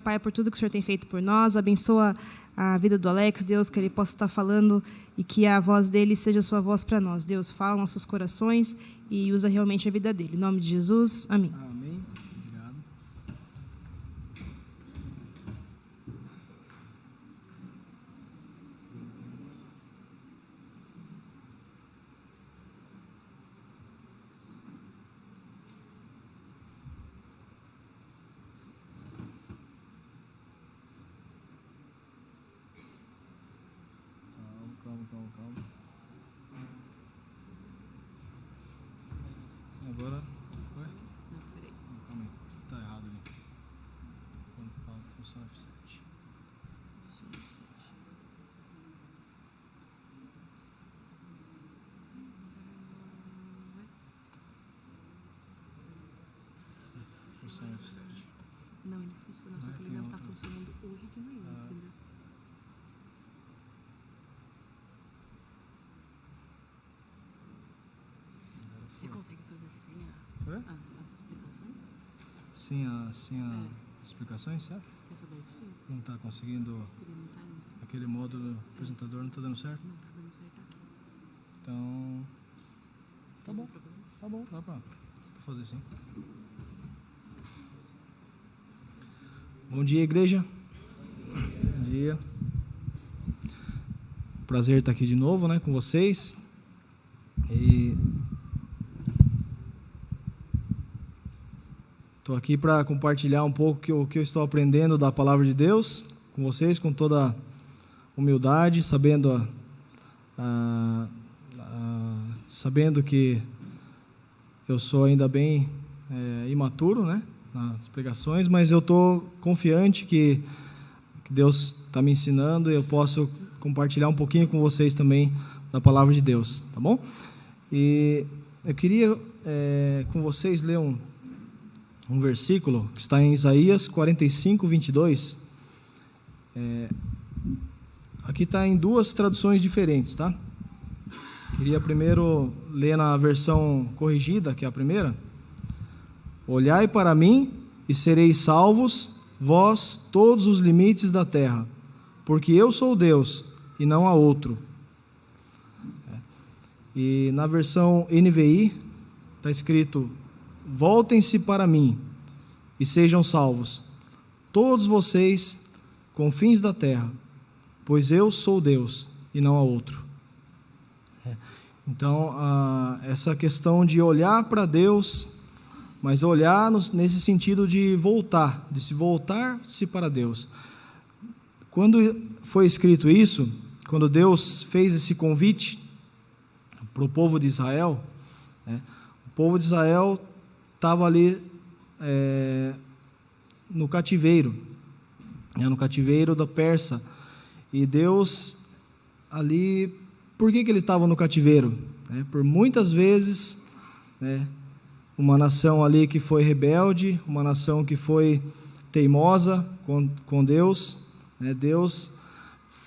Pai, por tudo que o Senhor tem feito por nós. Abençoa a vida do Alex, Deus, que ele possa estar falando e que a voz dele seja a sua voz para nós. Deus, fala nossos corações e usa realmente a vida dele. Em nome de Jesus, amém. Amém. Obrigado. Calma. Agora. Ué? Não, peraí. Calma aí. Tá errado ali. Função F7. Função F7. Função F7. Não, ele funciona, só que ele não está funcionando hoje de manhã, entendeu? Você consegue fazer sem as explicações? Sem as explicações, certo? Essa daí sim. Não está conseguindo. Ele não está indo. Aquele módulo apresentador não está dando certo? Não está dando certo aqui. Então. Tá bom. Problema? Tá bom, dá pra fazer sim. Bom dia, igreja. Bom dia. Prazer estar aqui de novo, né, com vocês. E estou aqui para compartilhar um pouco o que eu estou aprendendo da palavra de Deus com vocês, com toda humildade, sabendo que eu sou ainda bem imaturo, né, nas pregações, mas eu estou confiante que Deus está me ensinando e eu posso compartilhar um pouquinho com vocês também da palavra de Deus, tá bom? E eu queria com vocês ler um versículo que está em Isaías 45, 22. Aqui está em duas traduções diferentes, tá? Queria primeiro ler na versão corrigida, que é a primeira. Olhai para mim e sereis salvos, vós todos os limites da terra, porque eu sou Deus e não há outro. E na versão NVI está escrito: voltem-se para mim e sejam salvos, todos vocês, confins da terra, pois eu sou Deus e não há outro. Então, essa questão de olhar para Deus, mas olhar nesse sentido de voltar, de se voltar-se para Deus. Quando foi escrito isso, quando Deus fez esse convite para o povo de Israel, o povo de Israel estava ali no cativeiro da Pérsia, e Deus ali, por que ele estava no cativeiro? Por muitas vezes, uma nação ali que foi rebelde, uma nação que foi teimosa com Deus, Deus,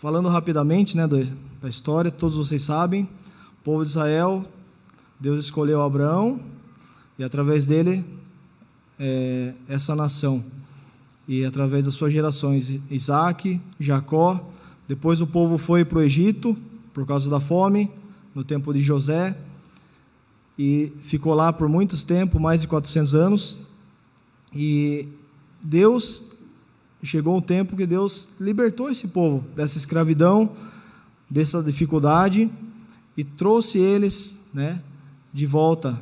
falando rapidamente, da história, todos vocês sabem, o povo de Israel, Deus escolheu Abraão, e através dele, essa nação, e através das suas gerações, Isaac, Jacó, depois o povo foi para o Egito, por causa da fome, no tempo de José, e ficou lá por muitos tempos, mais de 400 anos, e chegou um tempo que Deus libertou esse povo dessa escravidão, dessa dificuldade, e trouxe eles, de volta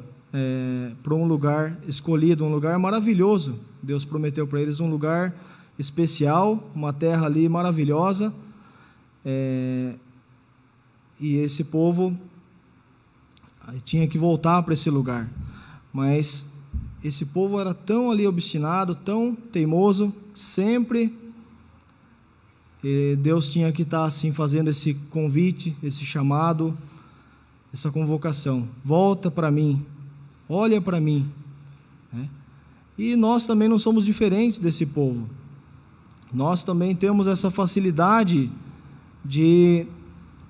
para um lugar escolhido, um lugar maravilhoso. Deus prometeu para eles um lugar especial, uma terra ali maravilhosa, e esse povo tinha que voltar para esse lugar, mas esse povo era tão ali obstinado, tão teimoso, sempre Deus tinha que estar assim fazendo esse convite, esse chamado, essa convocação: volta para mim, olha para mim, E nós também não somos diferentes desse povo. Nós também temos essa facilidade de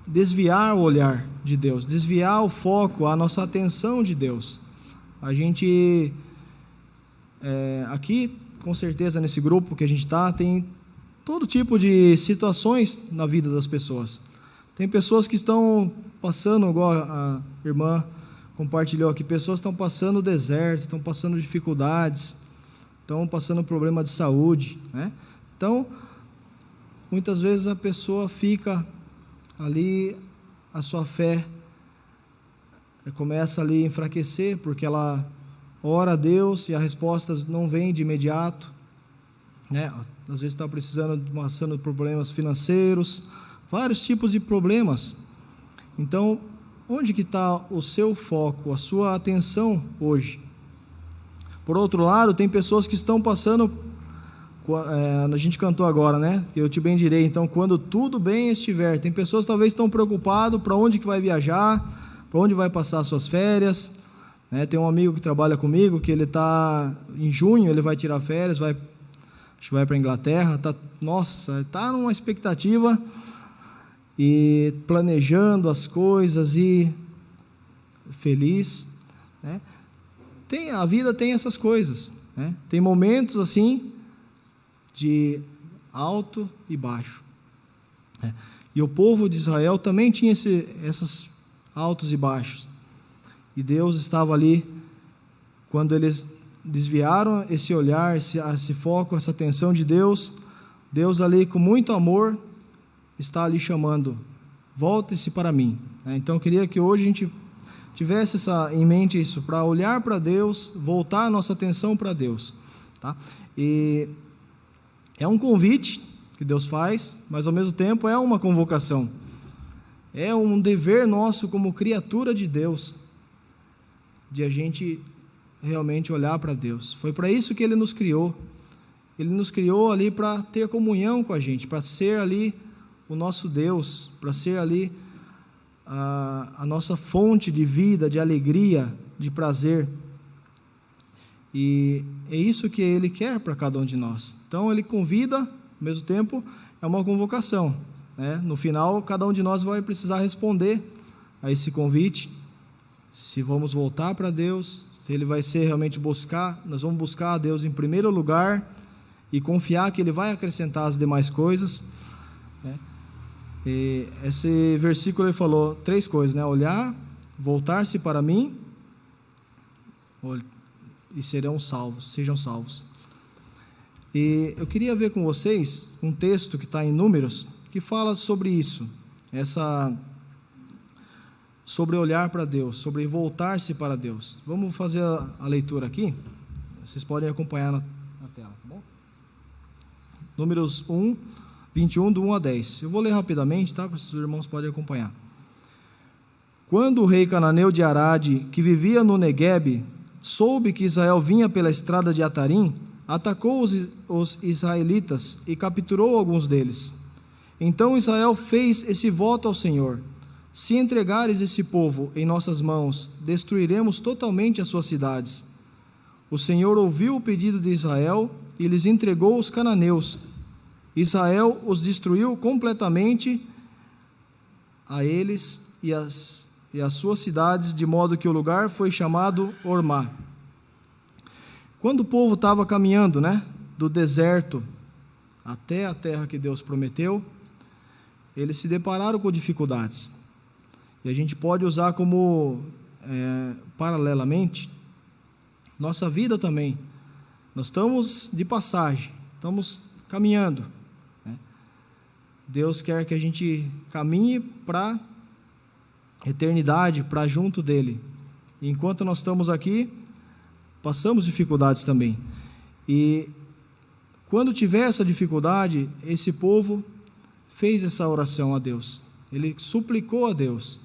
desviar o olhar de Deus, desviar o foco, a nossa atenção de Deus. A gente, aqui, com certeza, nesse grupo que a gente está, tem todo tipo de situações na vida das pessoas. Tem pessoas que estão passando, igual a irmã compartilhou aqui, pessoas estão passando deserto, estão passando dificuldades, estão passando problema de saúde, né? Então, muitas vezes a pessoa fica ali, a sua fé começa ali a enfraquecer, porque ela ora a Deus e a resposta não vem de imediato, né? Às vezes está passando por problemas financeiros, vários tipos de problemas. Então, onde que está o seu foco, a sua atenção hoje? Por outro lado, tem pessoas que estão passando, a gente cantou agora, né? Eu te bendirei. Então, quando tudo bem estiver, tem pessoas que talvez estão preocupadas para onde que vai viajar, para onde vai passar suas férias, né? Tem um amigo que trabalha comigo, que ele está, em junho, ele vai tirar férias, acho que vai para a Inglaterra, está numa expectativa e planejando as coisas e feliz, né? A vida tem essas coisas, né? Tem momentos assim de alto e baixo, né? E o povo de Israel também tinha esses altos e baixos, e Deus estava ali quando eles desviaram esse olhar, esse foco, essa atenção de Deus. Deus ali com muito amor está ali chamando: volte-se para mim, né? Então eu queria que hoje a gente tivesse em mente isso, para olhar para Deus, voltar a nossa atenção para Deus, tá? E é um convite que Deus faz, mas ao mesmo tempo é uma convocação, é um dever nosso como criatura de Deus, de a gente realmente olhar para Deus. Foi para isso que Ele nos criou. Ele nos criou ali para ter comunhão com a gente, para ser ali o nosso Deus, para ser ali a nossa fonte de vida, de alegria, de prazer. E é isso que Ele quer para cada um de nós. Então Ele convida, ao mesmo tempo é uma convocação, né? No final, cada um de nós vai precisar responder a esse convite, se vamos voltar para Deus, se Ele vai ser realmente nós vamos buscar a Deus em primeiro lugar e confiar que Ele vai acrescentar as demais coisas, né? E esse versículo ele falou 3 coisas, né? Olhar, voltar-se para mim e sejam salvos. E eu queria ver com vocês um texto que está em Números, que fala sobre isso, sobre olhar para Deus, sobre voltar-se para Deus. Vamos fazer a leitura aqui, vocês podem acompanhar na tela, tá bom? Números 21, do 1 a 10. Eu vou ler rapidamente, tá? Para os irmãos podem acompanhar. Quando o rei cananeu de Arade, que vivia no Neguebe, soube que Israel vinha pela estrada de Atarim, atacou os israelitas e capturou alguns deles. Então Israel fez esse voto ao Senhor: se entregares esse povo em nossas mãos, destruiremos totalmente as suas cidades. O Senhor ouviu o pedido de Israel e lhes entregou os cananeus. Israel os destruiu completamente, a eles e as suas cidades, de modo que o lugar foi chamado Ormá. Quando o povo estava caminhando, né, do deserto até a terra que Deus prometeu, eles se depararam com dificuldades. E a gente pode usar como, paralelamente, nossa vida também. Nós estamos de passagem, estamos caminhando, né? Deus quer que a gente caminhe para a eternidade, para junto dEle. E enquanto nós estamos aqui, passamos dificuldades também. E quando tiver essa dificuldade, esse povo fez essa oração a Deus. Ele suplicou a Deus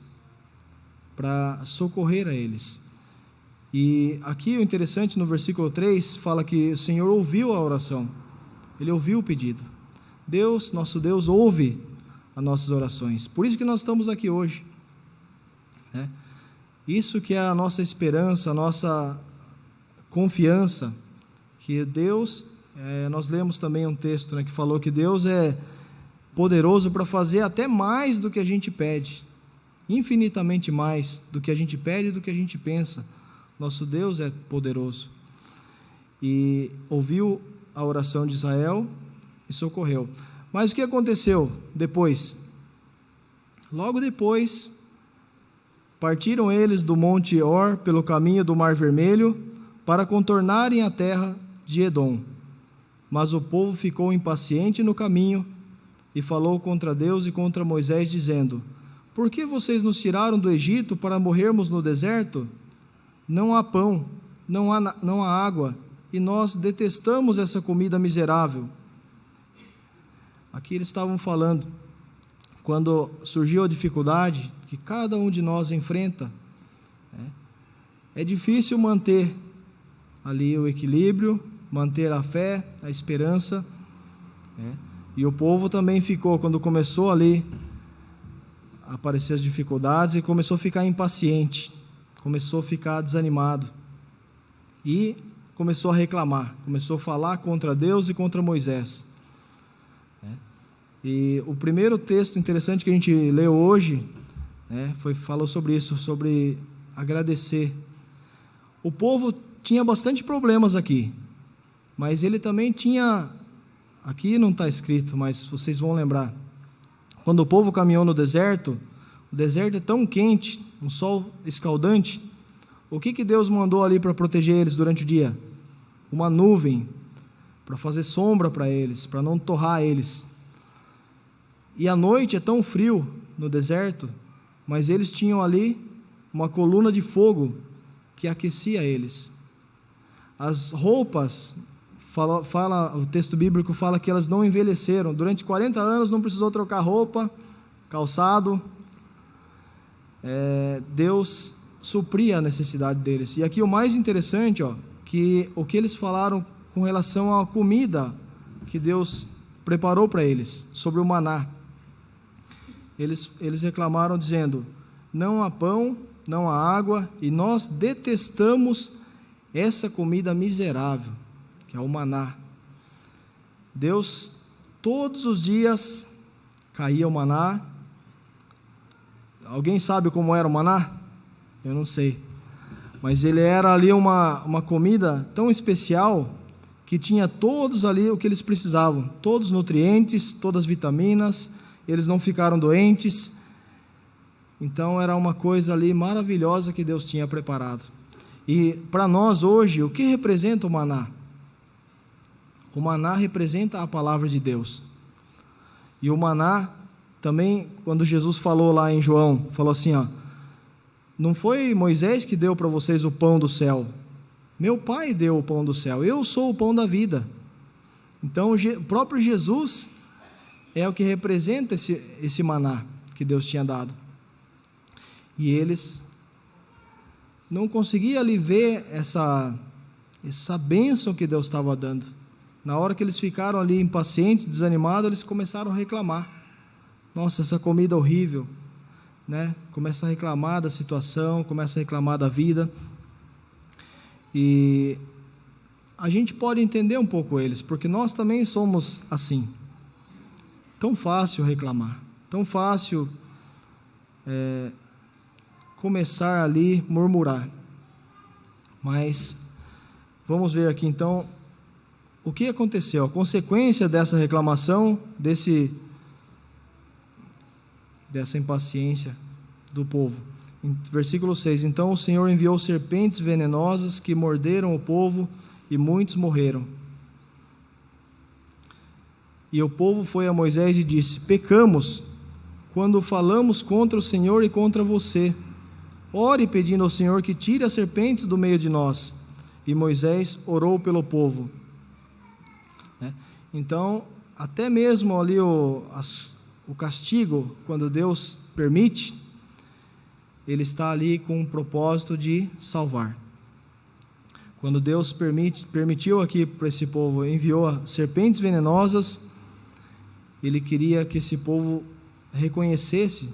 para socorrer a eles. E aqui o interessante, no versículo 3, fala que o Senhor ouviu a oração. Ele ouviu o pedido. Deus, nosso Deus, ouve as nossas orações. Por isso que nós estamos aqui hoje, né? Isso que é a nossa esperança, a nossa confiança, que Deus, nós lemos também um texto, né, que falou que Deus é poderoso para fazer até mais do que a gente pede, infinitamente mais do que a gente pede e do que a gente pensa. Nosso Deus é poderoso. E ouviu a oração de Israel e socorreu. Mas o que aconteceu depois? Logo depois, partiram eles do monte Or pelo caminho do Mar Vermelho para contornarem a terra de Edom. Mas o povo ficou impaciente no caminho e falou contra Deus e contra Moisés, dizendo: por que vocês nos tiraram do Egito para morrermos no deserto? Não há pão, não há água, e nós detestamos essa comida miserável. Aqui eles estavam falando, quando surgiu a dificuldade que cada um de nós enfrenta, é difícil manter ali o equilíbrio, manter a fé, a esperança, e o povo também ficou, quando começou ali a aparecer as dificuldades, e começou a ficar impaciente, começou a ficar desanimado, e começou a reclamar, começou a falar contra Deus e contra Moisés. E o primeiro texto interessante que a gente leu hoje, falou sobre isso, sobre agradecer. O povo tinha bastante problemas aqui, mas ele também tinha, aqui não está escrito, mas vocês vão lembrar, quando o povo caminhou no deserto, o deserto é tão quente, um sol escaldante, o que Deus mandou ali para proteger eles durante o dia? Uma nuvem, para fazer sombra para eles, para não torrar eles. E à noite é tão frio no deserto, mas eles tinham ali uma coluna de fogo que aquecia eles. As roupas, o texto bíblico fala que elas não envelheceram. Durante 40 anos não precisou trocar roupa, calçado. Deus supria a necessidade deles. E aqui o mais interessante, que o que eles falaram com relação à comida que Deus preparou para eles, sobre o maná. Eles reclamaram dizendo: não há pão, não há água, e nós detestamos essa comida miserável, que é o maná. Deus, todos os dias, caía o maná. Alguém sabe como era o maná? Eu não sei. Mas ele era ali uma comida tão especial, que tinha todos ali o que eles precisavam, todos os nutrientes, todas as vitaminas, eles não ficaram doentes. Então era uma coisa ali maravilhosa que Deus tinha preparado. E para nós hoje, o que representa o maná? O maná representa a palavra de Deus. E o maná também, quando Jesus falou lá em João, falou assim, não foi Moisés que deu para vocês o pão do céu, meu Pai deu o pão do céu, eu sou o pão da vida. Então o próprio Jesus é o que representa esse maná que Deus tinha dado. E eles não conseguiam ali ver essa bênção que Deus estava dando. Na hora que eles ficaram ali impacientes, desanimados, eles começaram a reclamar. Nossa, essa comida horrível, Começa a reclamar da situação, começa a reclamar da vida. E a gente pode entender um pouco eles, porque nós também somos assim. Tão fácil reclamar, tão fácil começar ali murmurar. Mas vamos ver aqui então o que aconteceu, a consequência dessa reclamação, dessa impaciência do povo. Em versículo 6, então o Senhor enviou serpentes venenosas que morderam o povo e muitos morreram. E o povo foi a Moisés e disse: pecamos quando falamos contra o Senhor e contra você. Ore pedindo ao Senhor que tire as serpentes do meio de nós. E Moisés orou pelo povo. Então, até mesmo ali o castigo, quando Deus permite, ele está ali com o propósito de salvar. Quando Deus permitiu aqui para esse povo, enviou serpentes venenosas, ele queria que esse povo reconhecesse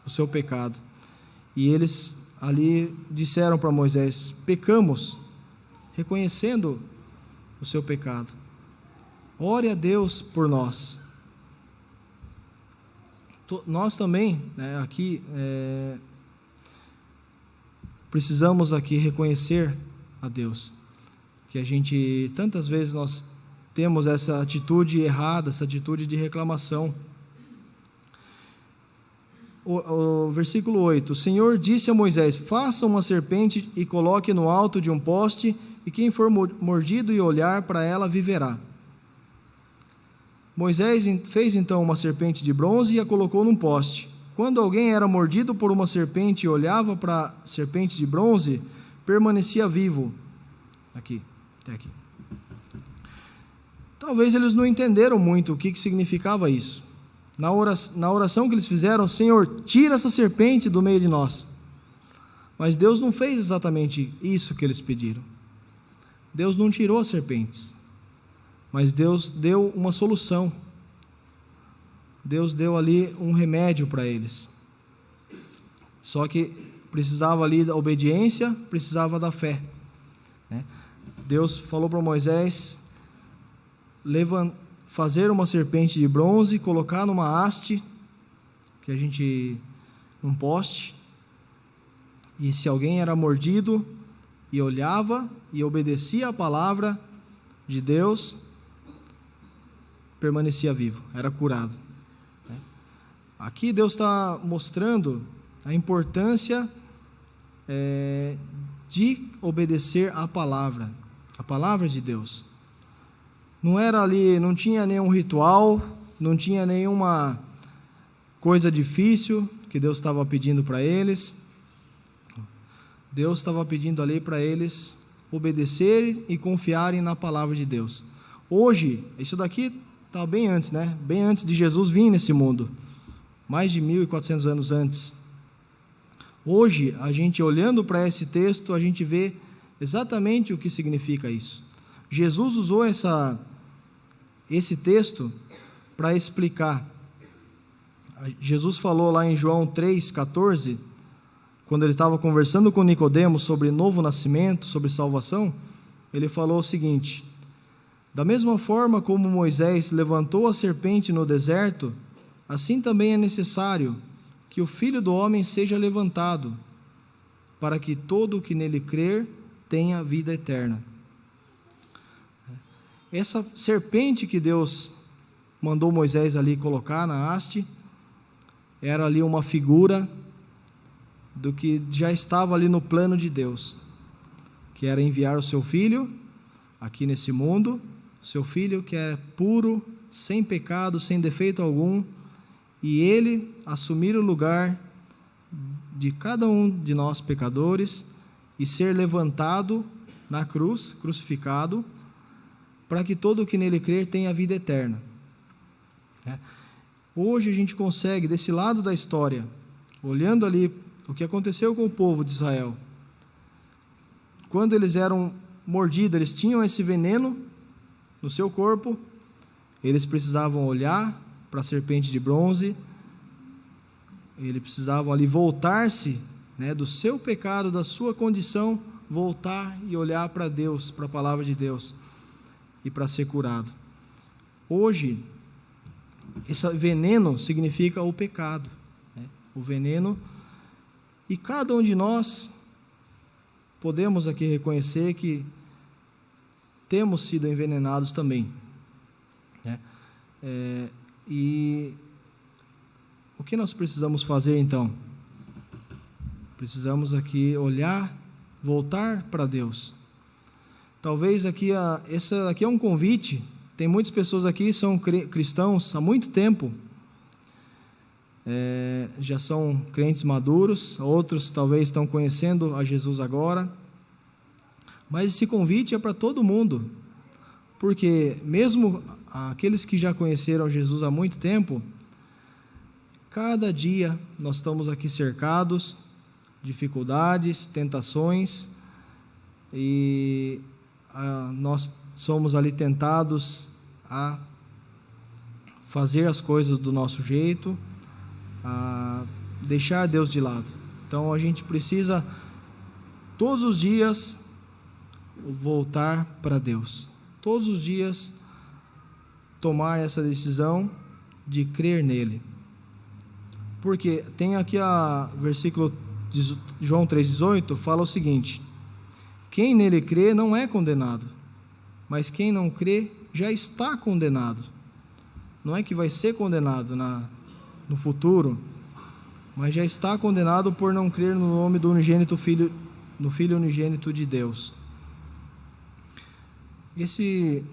o seu pecado. E eles ali disseram para Moisés: pecamos, reconhecendo o seu pecado. Ore a Deus por nós. Nós também, aqui, precisamos aqui reconhecer a Deus, que a gente, tantas vezes nós temos essa atitude errada, essa atitude de reclamação. O versículo 8: o Senhor disse a Moisés: faça uma serpente e coloque no alto de um poste, e quem for mordido e olhar para ela viverá. Moisés fez então uma serpente de bronze e a colocou num poste. Quando alguém era mordido por uma serpente e olhava para a serpente de bronze, permanecia vivo. Até aqui. Talvez eles não entenderam muito o que significava isso. Na oração que eles fizeram: Senhor, tira essa serpente do meio de nós. Mas Deus não fez exatamente isso que eles pediram. Deus não tirou as serpentes, mas Deus deu uma solução. Deus deu ali um remédio para eles. Só que precisava ali da obediência, precisava da fé, né? Deus falou para Moisés fazer uma serpente de bronze, colocar numa haste, num poste, e se alguém era mordido e olhava e obedecia a palavra de Deus, permanecia vivo, era curado. Aqui Deus está mostrando a importância de obedecer a palavra de Deus. Não era ali, não tinha nenhum ritual, não tinha nenhuma coisa difícil que Deus estava pedindo para eles. Deus estava pedindo ali para eles obedecerem e confiarem na palavra de Deus. Hoje, isso daqui está bem antes, né? Bem antes de Jesus vir nesse mundo, mais de 1.400 anos antes. Hoje, a gente olhando para esse texto, a gente vê exatamente o que significa isso. Jesus usou esse texto para explicar. Jesus falou lá em João 3,14, quando ele estava conversando com Nicodemos sobre novo nascimento, sobre salvação, ele falou o seguinte: da mesma forma como Moisés levantou a serpente no deserto, assim também é necessário que o Filho do Homem seja levantado, para que todo o que nele crer tenha vida eterna. Essa serpente que Deus mandou Moisés ali colocar na haste, era ali uma figura do que já estava ali no plano de Deus, que era enviar o seu Filho aqui nesse mundo, seu Filho que é puro, sem pecado, sem defeito algum, e ele assumir o lugar de cada um de nós pecadores e ser levantado na cruz, crucificado, para que todo o que nele crer tenha vida eterna. Hoje a gente consegue, desse lado da história, olhando ali o que aconteceu com o povo de Israel, quando eles eram mordidos, eles tinham esse veneno no seu corpo, eles precisavam olhar para a serpente de bronze, eles precisavam ali voltar-se, né, do seu pecado, da sua condição, voltar e olhar para Deus, para a palavra de Deus, e para ser curado. Hoje, esse veneno significa o pecado, né? O veneno, e cada um de nós podemos aqui reconhecer que temos sido envenenados também, né? E o que nós precisamos fazer então? Precisamos aqui olhar, voltar para Deus. Talvez aqui, essa aqui é um convite. Tem muitas pessoas aqui que são cristãos há muito tempo, já são crentes maduros, outros talvez estão conhecendo a Jesus agora, mas esse convite é para todo mundo, porque mesmo aqueles que já conheceram Jesus há muito tempo, cada dia nós estamos aqui cercados de dificuldades, tentações, e nós somos ali tentados a fazer as coisas do nosso jeito, a deixar Deus de lado. Então a gente precisa todos os dias voltar para Deus, todos os dias tomar essa decisão de crer nele, porque tem aqui versículo de João 3,18, fala o seguinte: quem nele crê não é condenado, mas quem não crê já está condenado. Não é que vai ser condenado no futuro, mas já está condenado por não crer no nome do unigênito Filho, no Filho unigênito de Deus. Esse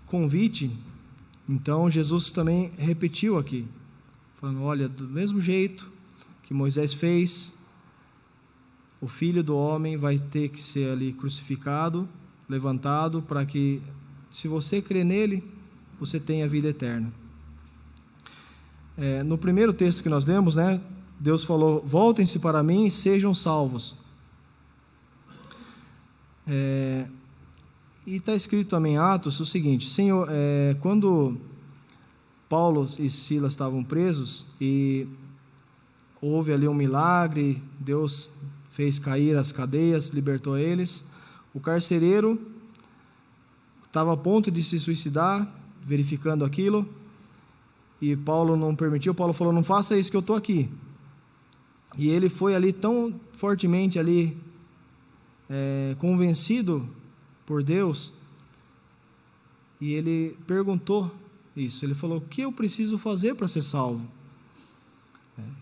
convite, então, Jesus também repetiu aqui, falando: olha, do mesmo jeito que Moisés fez, o Filho do Homem vai ter que ser ali crucificado, levantado, para que, se você crer nele, você tenha vida eterna. No primeiro texto que nós lemos, né, Deus falou: voltem-se para mim e sejam salvos. E está escrito também em Atos o seguinte: Senhor, quando Paulo e Silas estavam presos e houve ali um milagre, Deus fez cair as cadeias, libertou eles, o carcereiro estava a ponto de se suicidar, verificando aquilo, e Paulo não permitiu. Paulo falou: não faça isso, que eu estou aqui. E ele foi ali tão fortemente ali convencido por Deus, e ele perguntou isso, ele falou: o que eu preciso fazer para ser salvo?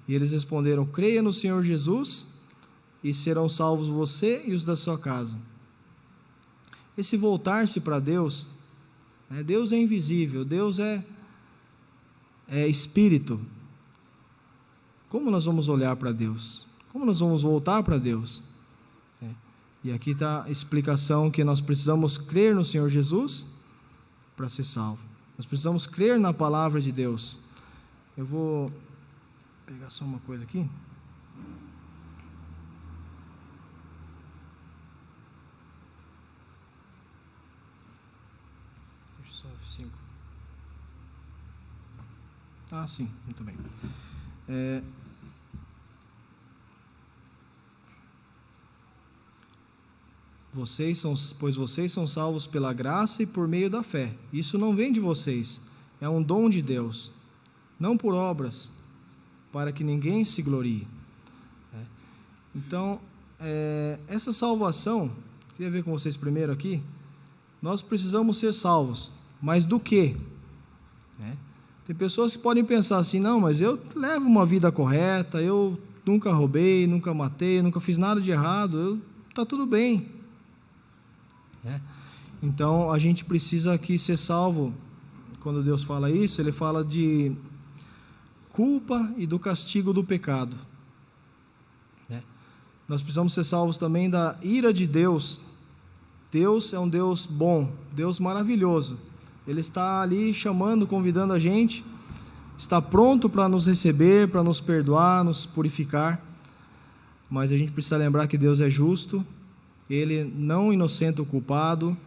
E eles responderam: creia no Senhor Jesus e serão salvos você e os da sua casa. Esse voltar-se para Deus, Deus é invisível, Deus é espírito. Como nós vamos olhar para Deus? Como nós vamos voltar para Deus? E aqui está a explicação, que nós precisamos crer no Senhor Jesus para ser salvo. Nós precisamos crer na palavra de Deus. Eu vou pegar só uma coisa aqui. Deixa eu só 5. Ah, sim, muito bem. Pois vocês são salvos pela graça e por meio da fé. Isso não vem de vocês, é um dom de Deus, não por obras, para que ninguém se glorie. Então, essa salvação, queria ver com vocês primeiro aqui, nós precisamos ser salvos, mas do quê? Tem pessoas que podem pensar assim: não, mas eu levo uma vida correta, eu nunca roubei, nunca matei, nunca fiz nada de errado, está tudo bem. Então a gente precisa aqui ser salvo. Quando Deus fala isso, Ele fala de culpa e do castigo do pecado. Nós precisamos ser salvos também da ira de Deus. Deus é um Deus bom, Deus maravilhoso. Ele está ali chamando, convidando a gente, está pronto para nos receber, para nos perdoar, nos purificar. Mas a gente precisa lembrar que Deus é justo, Ele não inocenta o culpado,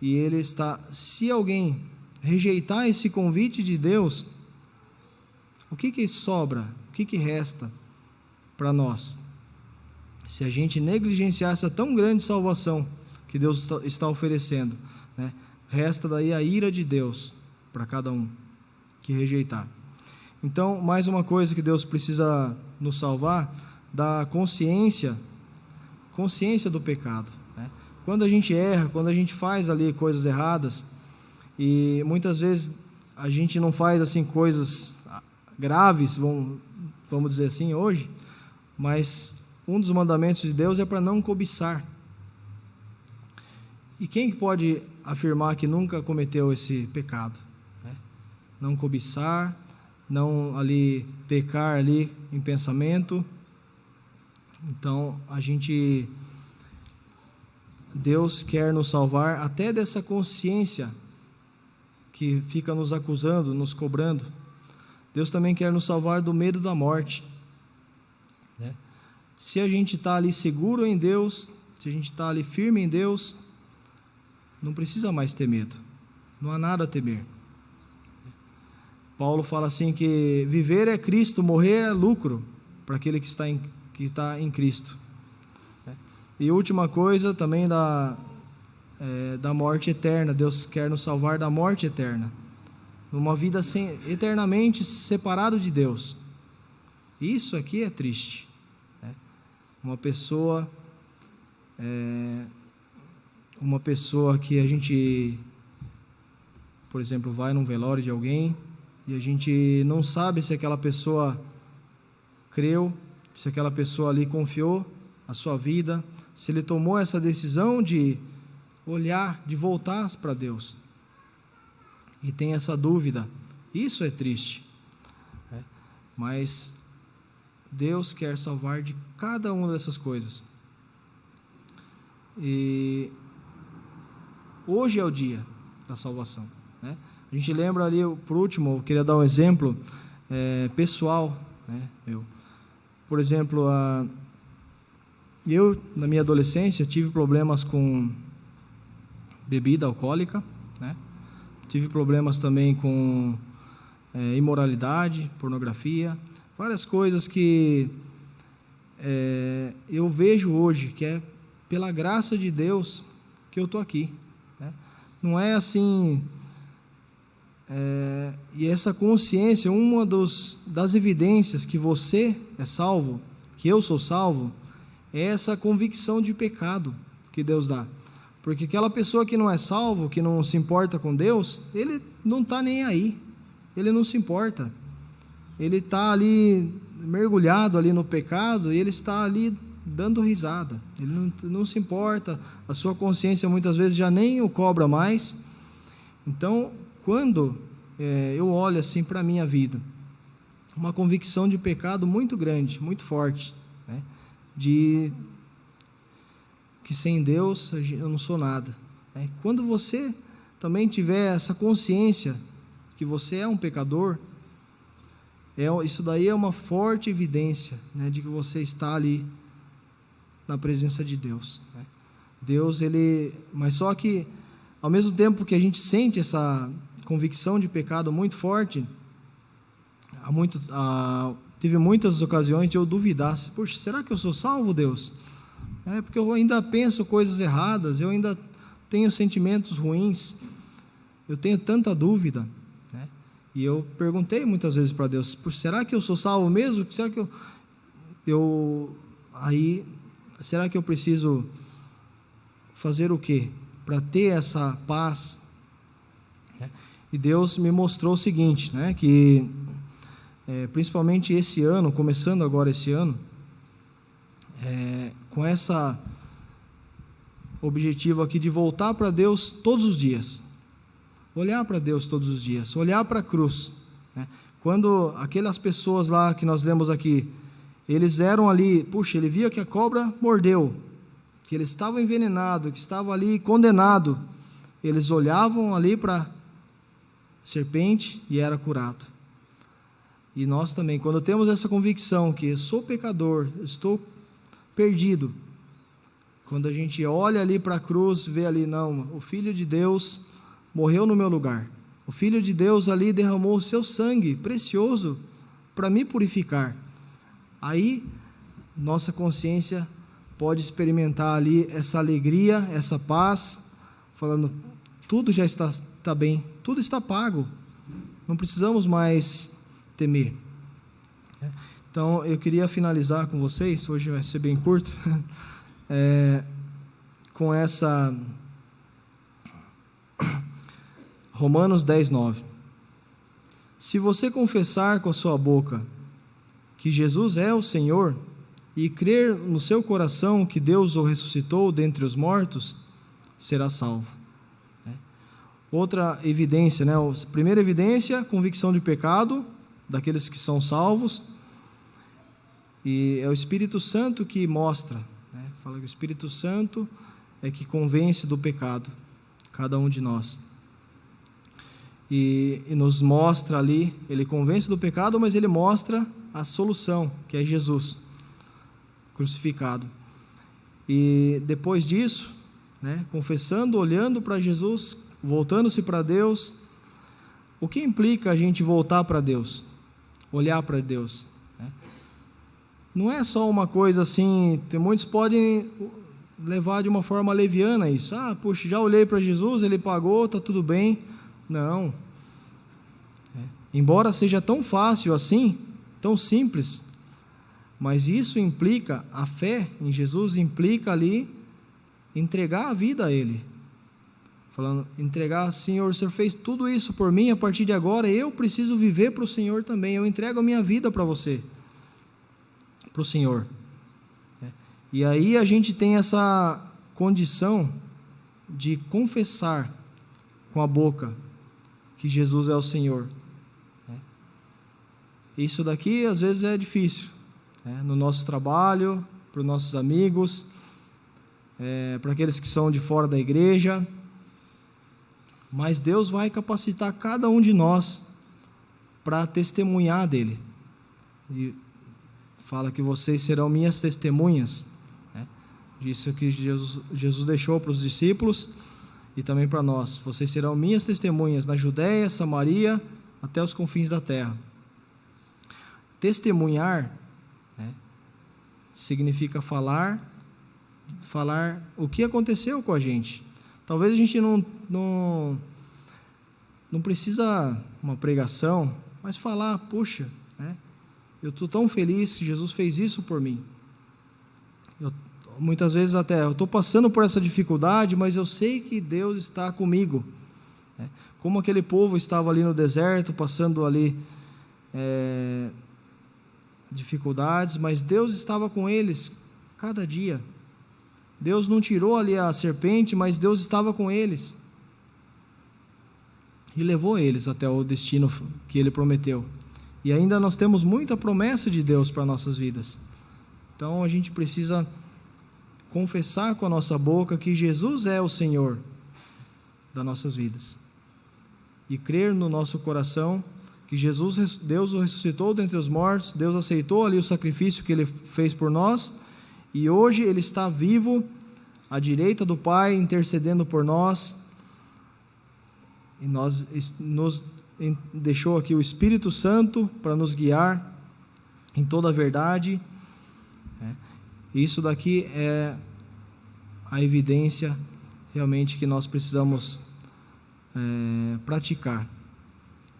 e Ele está, se alguém rejeitar esse convite de Deus, o que sobra, o que resta para nós? Se a gente negligenciar essa tão grande salvação que Deus está oferecendo, resta daí a ira de Deus para cada um que rejeitar. Então, mais uma coisa que Deus precisa nos salvar, da consciência do pecado. Quando a gente erra, quando a gente faz ali coisas erradas, e muitas vezes a gente não faz assim coisas graves, vamos dizer assim hoje, mas um dos mandamentos de Deus é para não cobiçar. E quem pode afirmar que nunca cometeu esse pecado? Não cobiçar, não ali pecar ali em pensamento. Então Deus quer nos salvar até dessa consciência que fica nos acusando, nos cobrando. Deus também quer nos salvar do medo da morte. Se a gente está ali seguro em Deus, se a gente está ali firme em Deus, não precisa mais ter medo, não há nada a temer. Paulo fala assim que viver é Cristo, morrer é lucro para aquele que está em Cristo. E última coisa também da morte eterna. Deus quer nos salvar da morte eterna, numa vida eternamente separado de Deus. Isso aqui é triste. Uma pessoa que a gente por exemplo, vai num velório de alguém e a gente não sabe se aquela pessoa creu, se aquela pessoa ali confiou a sua vida, se ele tomou essa decisão de olhar, de voltar para Deus. E tem essa dúvida. Isso é triste. Mas Deus quer salvar de cada uma dessas coisas. E hoje é o dia da salvação, né? A gente lembra ali, por último, eu queria dar um exemplo pessoal, né, meu. Por exemplo, eu, na minha adolescência, tive problemas com bebida alcoólica, né? Tive problemas também com imoralidade, pornografia, várias coisas que eu vejo hoje que é pela graça de Deus que eu estou aqui, né? Não é assim. E essa consciência, uma das evidências que você é salvo, que eu sou salvo, é essa convicção de pecado que Deus dá. Porque aquela pessoa que não é salvo, que não se importa com Deus, ele não está nem aí, ele não se importa, ele está ali mergulhado ali no pecado e ele está ali dando risada, ele não se importa, a sua consciência muitas vezes já nem o cobra mais. Então, quando eu olho assim para a minha vida, uma convicção de pecado muito grande, muito forte, né? De que sem Deus eu não sou nada, né? Quando você também tiver essa consciência que você é um pecador, isso daí é uma forte evidência, né, de que você está ali na presença de Deus, né? Deus, mas só que ao mesmo tempo que a gente sente essa convicção de pecado muito forte, tive muitas ocasiões de eu duvidar, poxa, será que eu sou salvo, Deus? Porque eu ainda penso coisas erradas, eu ainda tenho sentimentos ruins, eu tenho tanta dúvida, né? E eu perguntei muitas vezes para Deus, será que eu sou salvo mesmo? Será que será que eu preciso fazer o quê para ter essa paz? E Deus me mostrou o seguinte, né, que principalmente esse ano, começando agora esse ano, com essa objetivo aqui de voltar para Deus todos os dias, olhar para Deus todos os dias, olhar para a cruz, né? Quando aquelas pessoas lá que nós lemos aqui, eles eram ali, puxa, ele via que a cobra mordeu, que ele estava envenenado, que estava ali condenado, eles olhavam ali para serpente e era curado. E nós também, quando temos essa convicção que eu sou pecador, estou perdido, quando a gente olha ali para a cruz, vê ali, não, o Filho de Deus morreu no meu lugar, o Filho de Deus ali derramou o seu sangue precioso para me purificar, aí nossa consciência pode experimentar ali essa alegria, essa paz, falando, tudo já está bem, tudo está pago, não precisamos mais temer. Então, eu queria finalizar com vocês, hoje vai ser bem curto, com essa Romanos 10:9. Se você confessar com a sua boca que Jesus é o Senhor e crer no seu coração que Deus o ressuscitou dentre os mortos, será salvo. Outra evidência, né? Primeira evidência, convicção de pecado daqueles que são salvos, e é o Espírito Santo que mostra, né? Fala que o Espírito Santo é que convence do pecado cada um de nós, e nos mostra ali, ele convence do pecado, mas ele mostra a solução, que é Jesus crucificado. E depois disso, né, confessando, olhando para Jesus, voltando-se para Deus, o que implica a gente voltar para Deus, olhar para Deus, né? Não é só uma coisa assim, muitos podem levar de uma forma leviana isso, puxa, já olhei para Jesus, ele pagou, está tudo bem. Não, embora seja tão fácil assim, tão simples, mas isso implica, a fé em Jesus implica ali, entregar a vida a Ele, falando, entregar, Senhor, o Senhor fez tudo isso por mim, a partir de agora eu preciso viver para o Senhor também, eu entrego a minha vida para você, para o Senhor. E aí a gente tem essa condição de confessar com a boca que Jesus é o Senhor. Isso daqui às vezes é difícil, no nosso trabalho, para os nossos amigos, para aqueles que são de fora da igreja, mas Deus vai capacitar cada um de nós para testemunhar dele. E fala que vocês serão minhas testemunhas, isso que Jesus deixou para os discípulos e também para nós. Vocês serão minhas testemunhas na Judéia, Samaria, até os confins da terra. Testemunhar, significa falar o que aconteceu com a gente. Talvez a gente não precisa uma pregação, mas falar, puxa, eu estou tão feliz que Jesus fez isso por mim. Muitas vezes até, eu estou passando por essa dificuldade, mas eu sei que Deus está comigo. Como aquele povo estava ali no deserto, passando ali dificuldades, mas Deus estava com eles cada dia. Deus não tirou ali a serpente, mas Deus estava com eles. E levou eles até o destino que Ele prometeu. E ainda nós temos muita promessa de Deus para nossas vidas. Então a gente precisa confessar com a nossa boca que Jesus é o Senhor das nossas vidas. E crer no nosso coração que Deus o ressuscitou dentre os mortos, Deus aceitou ali o sacrifício que Ele fez por nós, e hoje Ele está vivo, à direita do Pai, intercedendo por nós, e nos deixou aqui o Espírito Santo para nos guiar em toda a verdade. Isso daqui é a evidência realmente que nós precisamos praticar.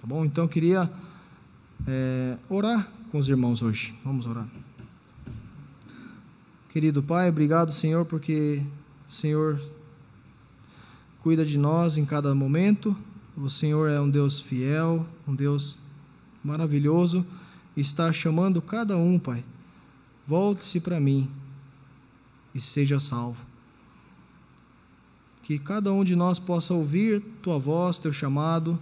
Tá bom? Então eu queria orar com os irmãos hoje. Vamos orar. Querido Pai, obrigado, Senhor, porque o Senhor cuida de nós em cada momento. O Senhor é um Deus fiel, um Deus maravilhoso, e está chamando cada um, Pai. Volte-se para mim e seja salvo. Que cada um de nós possa ouvir Tua voz, Teu chamado,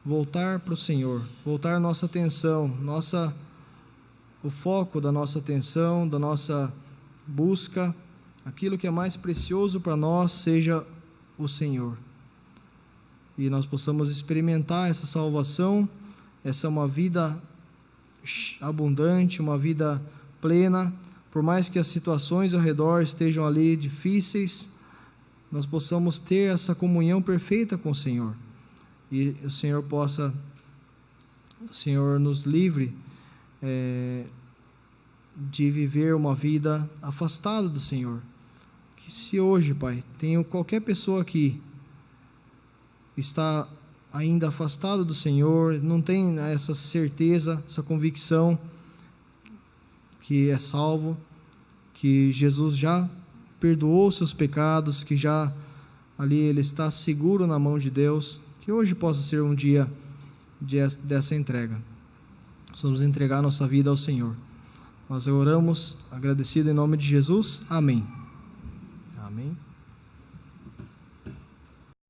voltar para o Senhor, voltar a nossa atenção, o foco da nossa atenção, da nossa busca, aquilo que é mais precioso para nós seja o Senhor. E nós possamos experimentar essa salvação, essa é uma vida abundante, uma vida plena, por mais que as situações ao redor estejam ali difíceis, nós possamos ter essa comunhão perfeita com o Senhor. E o Senhor nos livre de viver uma vida afastada do Senhor. Que se hoje, Pai, tem qualquer pessoa aqui está ainda afastado do Senhor, não tem essa certeza, essa convicção que é salvo, que Jesus já perdoou seus pecados, que já ali ele está seguro na mão de Deus, que hoje possa ser um dia dessa entrega. Vamos entregar nossa vida ao Senhor. Nós oramos agradecido em nome de Jesus. Amém.